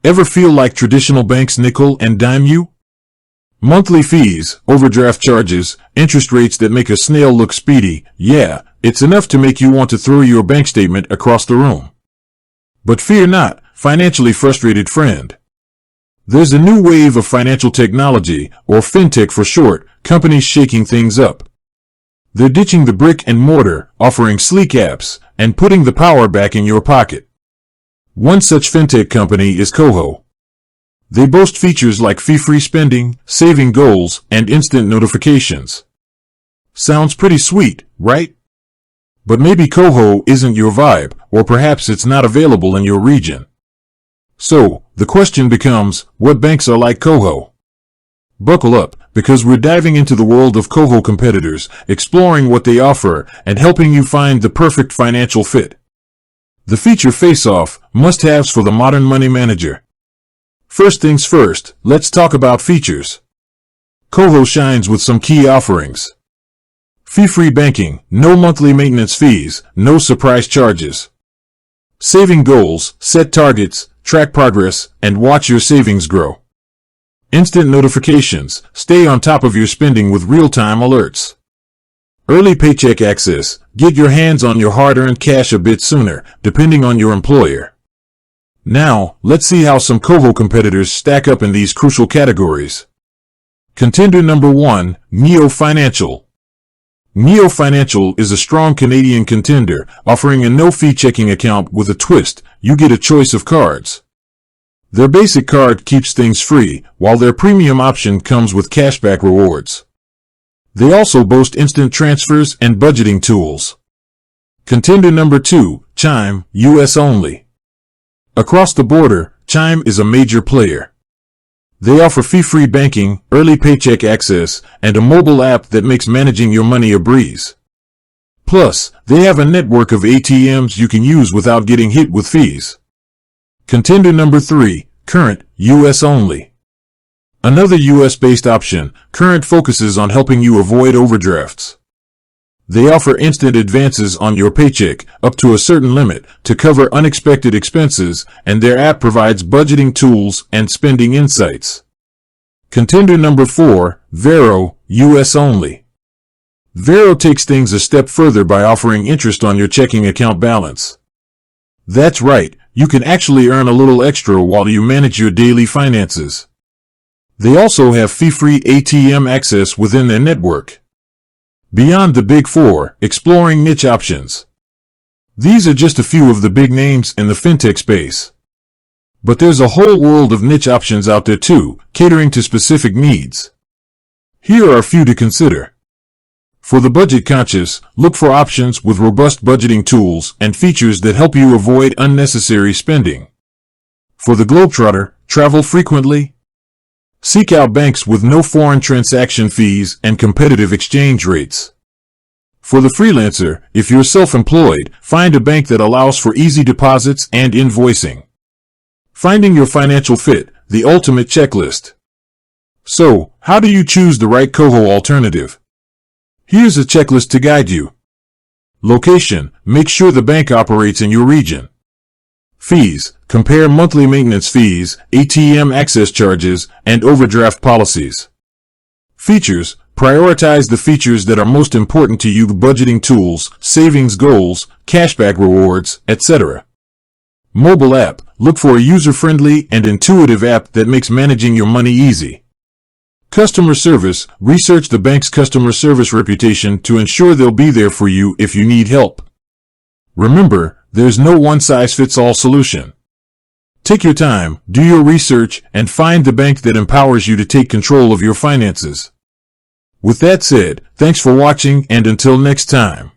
Ever feel like traditional banks nickel and dime you? Monthly fees, overdraft charges, interest rates that make a snail look speedy. Yeah, it's enough to make you want to throw your bank statement across the room. But fear not, financially frustrated friend. There's a new wave of financial technology, or fintech for short, companies shaking things up. They're ditching the brick and mortar, offering sleek apps, and putting the power back in your pocket. One such fintech company is KOHO. They boast features like fee-free spending, saving goals, and instant notifications. Sounds pretty sweet, right? But maybe KOHO isn't your vibe, or perhaps it's not available in your region. So, the question becomes, what banks are like KOHO? Buckle up, because we're diving into the world of KOHO competitors, exploring what they offer, and helping you find the perfect financial fit. The feature face-off, must-haves for the modern money manager. First things first, let's talk about features. KOHO shines with some key offerings. Fee-free banking, no monthly maintenance fees, no surprise charges. Saving goals, set targets, track progress, and watch your savings grow. Instant notifications, stay on top of your spending with real-time alerts. Early paycheck access, get your hands on your hard-earned cash a bit sooner, depending on your employer. Now, let's see how some KOHO competitors stack up in these crucial categories. Contender number 1, Neo Financial. Neo Financial is a strong Canadian contender, offering a no-fee checking account with a twist. You get a choice of cards. Their basic card keeps things free, while their premium option comes with cashback rewards. They also boast instant transfers and budgeting tools. Contender number 2, Chime, US only. Across the border, Chime is a major player. They offer fee-free banking, early paycheck access, and a mobile app that makes managing your money a breeze. Plus, they have a network of ATMs you can use without getting hit with fees. Contender number 3, Current, US only. Another US-based option, Current focuses on helping you avoid overdrafts. They offer instant advances on your paycheck, up to a certain limit, to cover unexpected expenses, and their app provides budgeting tools and spending insights. Contender number 4, Vero, US only. Vero takes things a step further by offering interest on your checking account balance. That's right, you can actually earn a little extra while you manage your daily finances. They also have fee-free ATM access within their network. Beyond the big 4, exploring niche options. These are just a few of the big names in the fintech space. But there's a whole world of niche options out there too, catering to specific needs. Here are a few to consider. For the budget conscious, look for options with robust budgeting tools and features that help you avoid unnecessary spending. For the globetrotter, travel frequently. Seek out banks with no foreign transaction fees and competitive exchange rates. For the freelancer, if you're self-employed, find a bank that allows for easy deposits and invoicing. Finding your financial fit, the ultimate checklist. So, how do you choose the right KOHO alternative? Here's a checklist to guide you. Location, make sure the bank operates in your region. Fees, compare monthly maintenance fees, ATM access charges, and overdraft policies. Features, prioritize the features that are most important to you: budgeting tools, savings goals, cashback rewards, etc. Mobile app, look for a user-friendly and intuitive app that makes managing your money easy. Customer service, research the bank's customer service reputation to ensure they'll be there for you if you need help. Remember, there's no one-size-fits-all solution. Take your time, do your research, and find the bank that empowers you to take control of your finances. With that said, thanks for watching, and until next time.